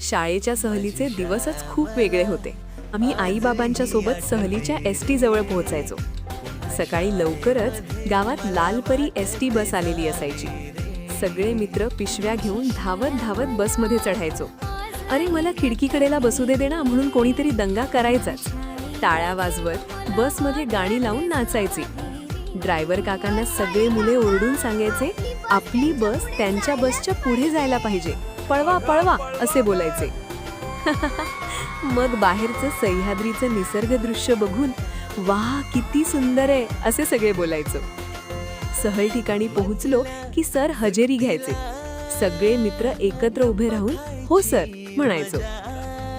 शाळेच्या सहलीचे दिवसच खूप वेगळे होते. आम्ही आई-बाबांच्या सोबत सहलीच्या एसटी जवळ पोहोचायचो. सकाळी लवकरच गावात लालपरी एसटी बस आलेली असायची. सगळे मित्र पिशव्या घेऊन धावत धावत बसमध्ये चढायचो. अरे मला खिडकीकडेला बसू दे ना म्हणून कोणीतरी दंगा करायचाच. टाळ्या वाजवत बसमध्ये गाणी लावून नाचायची. ड्रायव्हर काकांना सगळे मुले ओरडून सांगायचे, आपली बस त्यांच्या बसच्या पुढे जायला पाहिजे, पळवा पळवा असे बोलायचे. मग बाहेरचं सह्याद्रीचं निसर्ग दृश्य बघून वाह किती सुंदर आहे असे सगळे बोलायचो. सहल ठिकाणी पोहोचलो की सर हजेरी घ्यायचे. सगळे मित्र एकत्र उभे राहून हो सर म्हणायचो.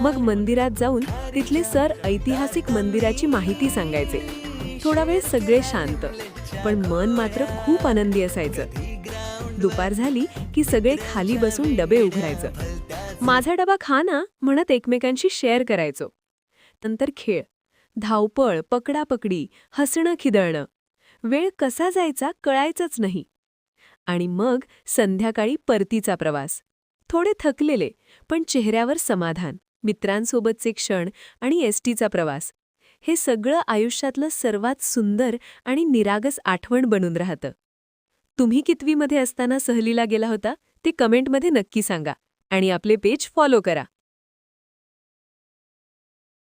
मग मंदिरात जाऊन तिथले सर ऐतिहासिक मंदिराची माहिती सांगायचे. थोडा वेळ सगळे शांत, पण मन मात्र खूप आनंदी असायचं. दुपार झाली की सगळे खाली बसून डबे उघडायचं. माझा डबा खा ना म्हणत एकमेकांशी शेअर करायचो. नंतर खेळ, धावपळ, पकडापकडी, हसणं खिदळणं. वेळ कसा जायचा कळायचंच नाही. आणि मग संध्याकाळी परतीचा प्रवास. थोडे थकलेले पण चेहऱ्यावर समाधान, मित्रांसोबतचे क्षण आणि एसटीचा प्रवास. हे सगळं आयुष्यातलं सर्वात सुंदर आणि निरागस आठवण बनून राहतं. तुम्ही कितवीमध्ये असताना सहलीला गेला होता ते कमेंटमध्ये नक्की सांगा आणि आपले पेज फॉलो करा.